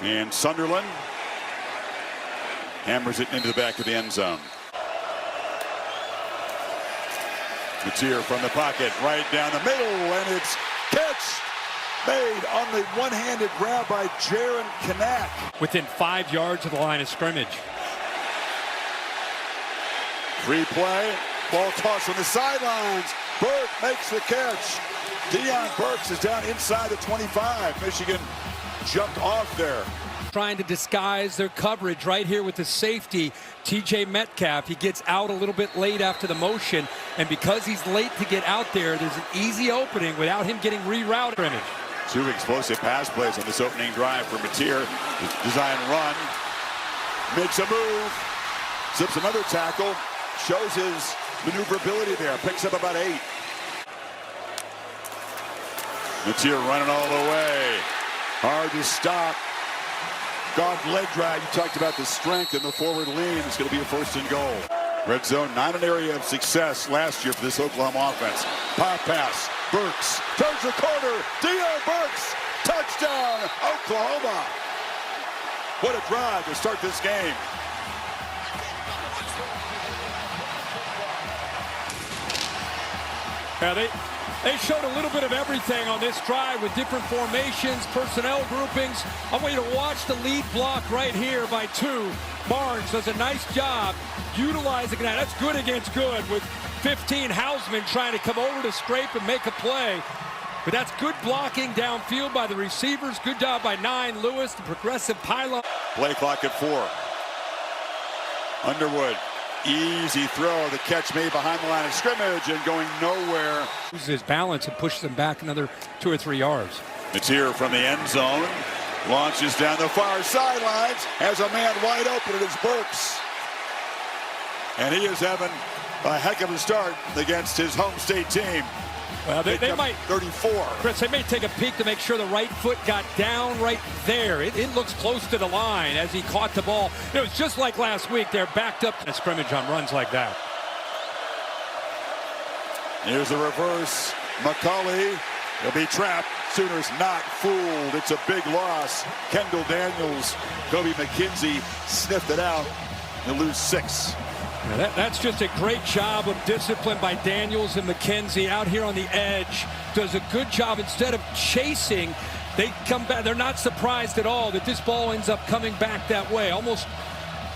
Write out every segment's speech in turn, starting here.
And Sunderland hammers it into the back of the end zone. Mateer from the pocket, right down the middle, and it's catch made on the one-handed grab by Jaron Kanak. Within 5 yards of the line of scrimmage. Free play, ball tossed on the sidelines. Burke makes the catch. Deion Burks is down inside the 25. Michigan jumped off there. Trying to disguise their coverage right here with the safety, TJ Metcalf. He gets out a little bit late after the motion, and because he's late to get out there, there's an easy opening without him getting rerouted. Two explosive pass plays on this opening drive for Mateer. Design run, makes a move, zips another tackle, shows his maneuverability there, picks up about 8. Mateer running all the way, hard to stop. Golf leg drag. You talked about the strength and the forward lean. It's going to be a 1st and goal. Red zone, not an area of success last year for this Oklahoma offense. Pop pass. Burks turns the corner. Deion Burks. Touchdown, Oklahoma. What a drive to start this game. Yeah, they showed a little bit of everything on this drive with different formations, personnel groupings. I want you to watch the lead block right here by 2. Barnes does a nice job utilizing that. That's good against good with 15 Hausman trying to come over to scrape and make a play. But that's good blocking downfield by the receivers. Good job by 9, Lewis, the progressive pylon. Play clock at 4. Underwood. Easy throw, the catch made behind the line of scrimmage and going nowhere. Loses his balance and pushes him back another 2 or 3 yards. Mateer from the end zone, launches down the far sidelines, has a man wide open, and it's Burks. And he is having a heck of a start against his home state team. Well, they might, 34. Chris, they may take a peek to make sure the right foot got down right there. It looks close to the line as he caught the ball. It was just like last week. They're backed up in a scrimmage on runs like that. Here's the reverse. McCulley will be trapped. Sooners not fooled. It's a big loss. Kendall Daniels, Kobe McKenzie sniffed it out. They'll lose 6. That's just a great job of discipline by Daniels and McKenzie out here on the edge. Does a good job. Instead of chasing, they come back. They're not surprised at all that this ball ends up coming back that way. Almost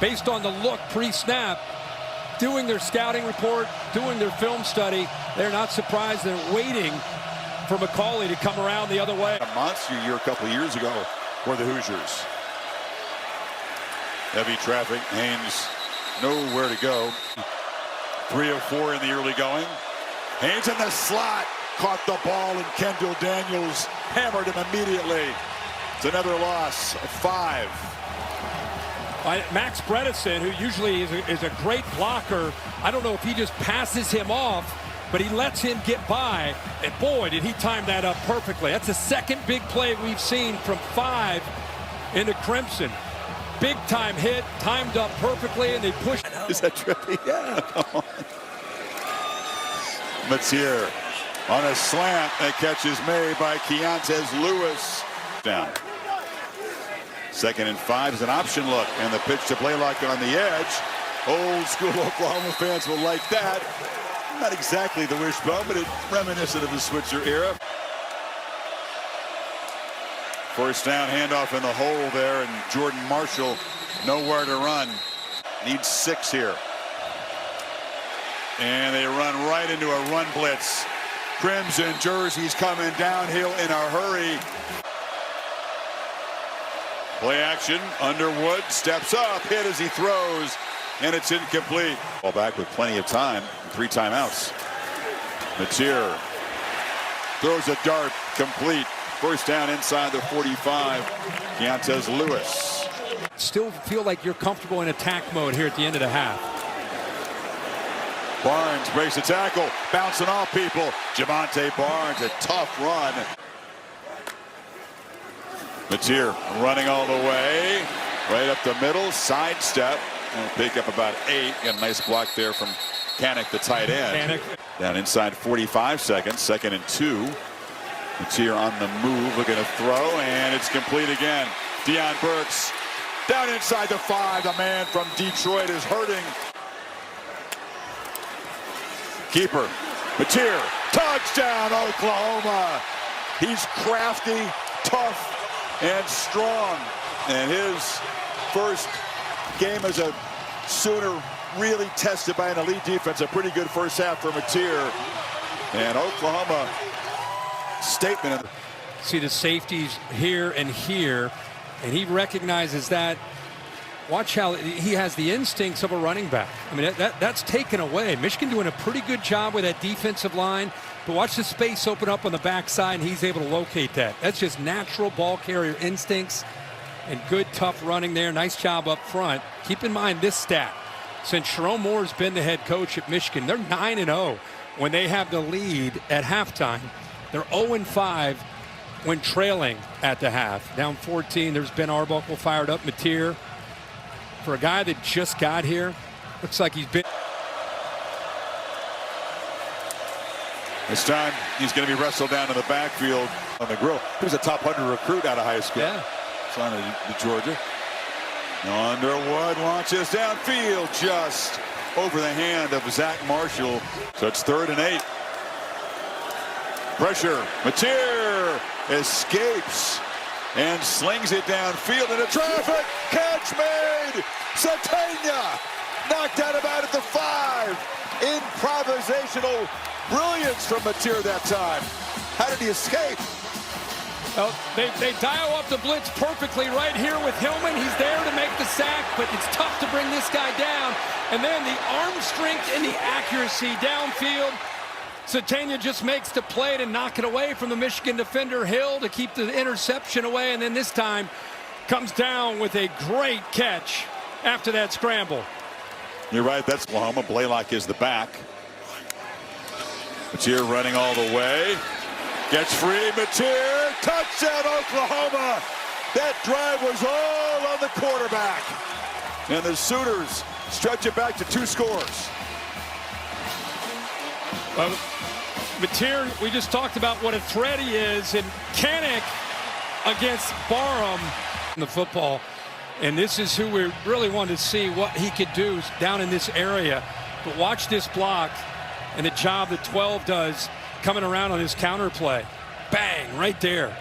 based on the look pre-snap, doing their scouting report, doing their film study. They're not surprised. They're waiting for McCauley to come around the other way. A monster year a couple of years ago for the Hoosiers. Heavy traffic. Haynes nowhere to go. 3 of 4 in the early going. Haynes in the slot. Caught the ball, and Kendall Daniels hammered him immediately. It's another loss of 5. Max Bredesen, who usually is a great blocker, I don't know if he just passes him off, but he lets him get by. And boy, did he time that up perfectly. That's the second big play we've seen from 5 into Crimson. Big time hit, timed up perfectly, and they pushed. Is that trippy? Yeah, come on. Mateer on a slant. That catch is made by Keontez Lewis. Down. 2nd and 5 is an option look, and the pitch to Blaylock on the edge. Old school Oklahoma fans will like that. Not exactly the wishbone, but it's reminiscent of the Switzer era. 1st down, handoff in the hole there, and Jordan Marshall nowhere to run. Needs 6 here. And they run right into a run blitz. Crimson jerseys coming downhill in a hurry. Play action. Underwood steps up, hit as he throws, and it's incomplete. Ball back with plenty of time. 3 timeouts. Mateer throws a dart, complete. 1st down inside the 45. Keontez Lewis. Still feel like you're comfortable in attack mode here at the end of the half. Barnes breaks the tackle, bouncing off people. Javante Barnes, a tough run. Mateer running all the way, right up the middle, sidestep, and pick up about 8. Got a nice block there from Kanak, the tight end. Down inside 45 seconds, 2nd and 2. Mateer on the move, looking to throw, and it's complete again. Deion Burks down inside the 5. The man from Detroit is hurting. Keeper, Mateer, touchdown, Oklahoma. He's crafty, tough, and strong. And his first game as a Sooner really tested by an elite defense. A pretty good first half for Mateer. And Oklahoma statement. See the safeties here and here, and he recognizes that. Watch how he has the instincts of a running back. I mean, that's taken away. Michigan doing a pretty good job with that defensive line, but watch the space open up on the backside, and he's able to locate that. That's just natural ball carrier instincts and good, tough running there. Nice job up front. Keep in mind this stat. Since Sharon Moore's been the head coach at Michigan, they're 9-0 when they have the lead at halftime. They're 0-5 when trailing at the half. Down 14, there's Ben Arbuckle fired up. Mateer, for a guy that just got here, looks like he's been. This time, he's going to be wrestled down in the backfield on the grill. He was a top 100 recruit out of high school. Yeah. Son of Georgia. Underwood launches downfield just over the hand of Zach Marshall. So it's 3rd and 8. Pressure. Mateer escapes and slings it downfield into traffic. Catch made. Satania knocked out about at the 5. Improvisational brilliance from Mateer that time. How did he escape? Well, they dial up the blitz perfectly right here with Hillman. He's there to make the sack, but it's tough to bring this guy down. And then the arm strength and the accuracy downfield. Satania just makes the play to knock it away from the Michigan defender Hill to keep the interception away, and then this time comes down with a great catch after that scramble. You're right, that's Oklahoma. Blaylock is the back. Mateer running all the way. Gets free, Mateer, touchdown Oklahoma. That drive was all on the quarterback. And the Sooners stretch it back to 2 scores. Well, Mateer, we just talked about what a threat he is, and Kanek against Barham in the football. And this is who we really wanted to see what he could do down in this area. But watch this block and the job that 12 does coming around on his counter play. Bang, right there.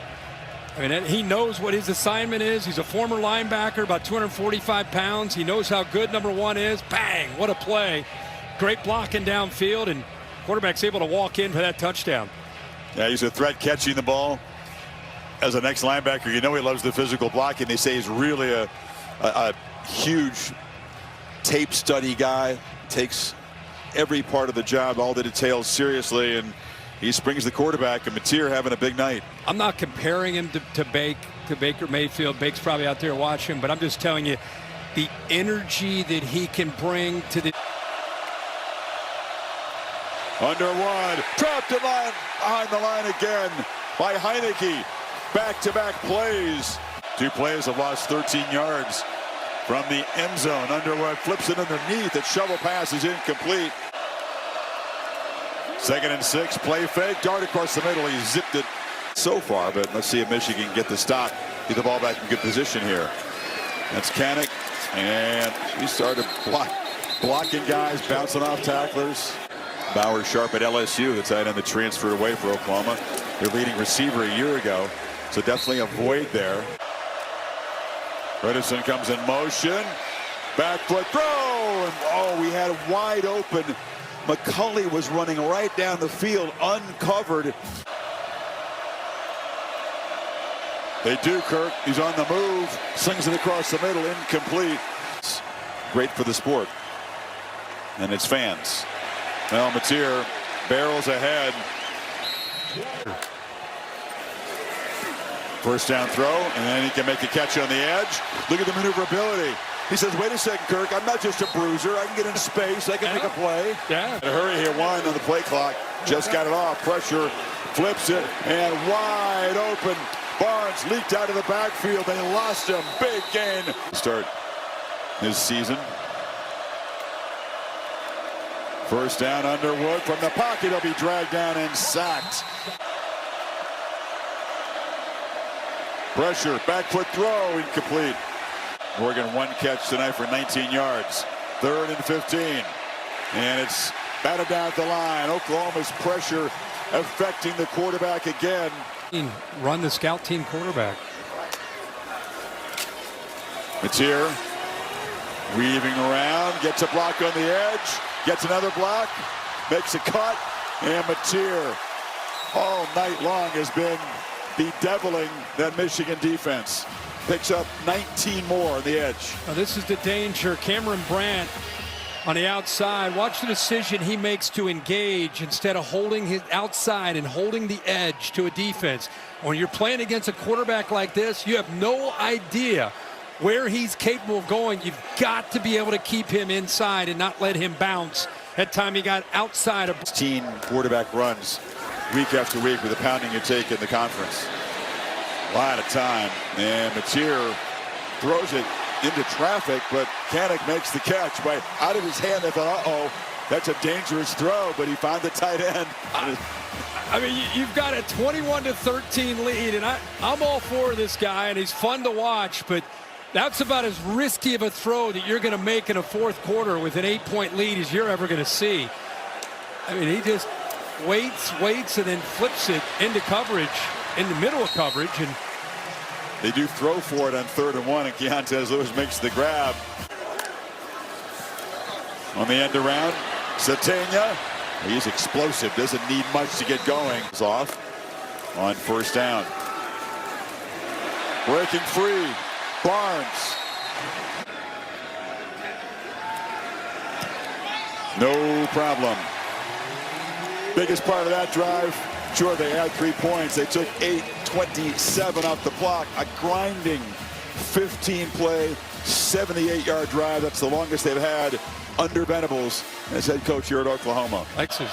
I mean, he knows what his assignment is. He's a former linebacker, about 245 pounds. He knows how good number 1 is. Bang, what a play. Great blocking downfield, and quarterback's able to walk in for that touchdown. Yeah, he's a threat catching the ball. As a next linebacker, you know he loves the physical blocking. They say he's really a huge tape study guy. Takes every part of the job, all the details seriously, and he springs the quarterback, and Mateer having a big night. I'm not comparing him to Baker Mayfield. Bake's probably out there watching, but I'm just telling you the energy that he can bring to the. Underwood, trapped in line, behind the line again by Heineke. Back-to-back plays. 2 plays have lost 13 yards from the end zone. Underwood flips it underneath. That shovel pass is incomplete. 2nd and 6, play fake, dart across the middle. He zipped it so far, but let's see if Michigan can get the stop. Get the ball back in good position here. That's Kanek, and he started blocking guys, bouncing off tacklers. Bauer sharp at LSU. The tight end that transferred away for Oklahoma. Their leading receiver a year ago. So definitely a void there. Redison comes in motion. Back foot throw. And oh, we had wide open. McCulley was running right down the field, uncovered. They do, Kirk. He's on the move. Slings it across the middle, incomplete. It's great for the sport and its fans. Well, Mateer barrels ahead. First down throw, and then he can make the catch on the edge. Look at the maneuverability. He says, wait a second, Kirk, I'm not just a bruiser. I can get into space. I can make a play. Yeah. In a hurry here, 1 on the play clock. Just got it off. Pressure, flips it, and wide open. Barnes leaked out of the backfield. They lost him. Big gain. Start this season. First down, Underwood from the pocket. He'll be dragged down and sacked. Pressure, back foot throw, incomplete. Oregon one catch tonight for 19 yards. 3rd and 15. And it's batted down at the line. Oklahoma's pressure affecting the quarterback again. Run the scout team quarterback. Mateer weaving around, gets a block on the edge, gets another block, makes a cut, and Mateer all night long has been bedeviling that Michigan defense. Picks up 19 more on the edge. Now this is the danger. Cameron Brandt on the outside. Watch the decision he makes to engage instead of holding his outside and holding the edge to a defense. When you're playing against a quarterback like this, you have no idea where he's capable of going. You've got to be able to keep him inside and not let him bounce. That time he got outside of 16 quarterback runs week after week with the pounding you take in the conference. A lot of time, and Mateer throws it into traffic, but Kanik makes the catch by out of his hand. I thought, uh-oh, that's a dangerous throw, but he found the tight end. I mean, you've got a 21-13 lead, and I'm all for this guy, and he's fun to watch, but that's about as risky of a throw that you're going to make in a fourth quarter with an 8-point lead as you're ever going to see. I mean, he just waits, and then flips it into coverage, in the middle of coverage. And they do throw for it on 3rd and 1, and Keontae Lewis makes the grab. On the end around, Satania. He's explosive, doesn't need much to get going. He's off on 1st down. Breaking free, Barnes. No problem. Biggest part of that drive, sure, they had 3 points. They took 8:27 off the clock. A grinding 15-play, 78-yard drive. That's the longest they've had under Venables as head coach here at Oklahoma. Texas.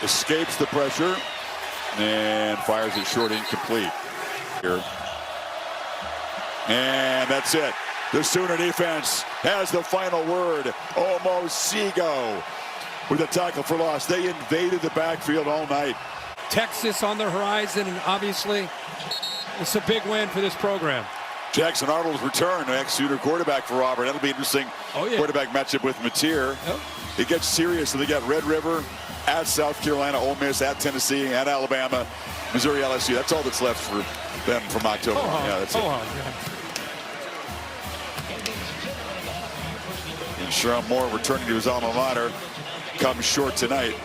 Escapes the pressure and fires it short, incomplete. Here. And that's it. The Sooner defense has the final word. Almost Seago with a tackle for loss. They invaded the backfield all night. Texas on the horizon, and obviously it's a big win for this program. Jackson Arnold's return, ex-Sooner quarterback for Auburn. That'll be interesting. Quarterback matchup with Mateer. It gets serious. So they got Red River at South Carolina, Ole Miss at Tennessee, at Alabama, Missouri, LSU. That's all that's left for them from October. Yeah, that's it. And Sherrod Moore returning to his alma mater comes short tonight.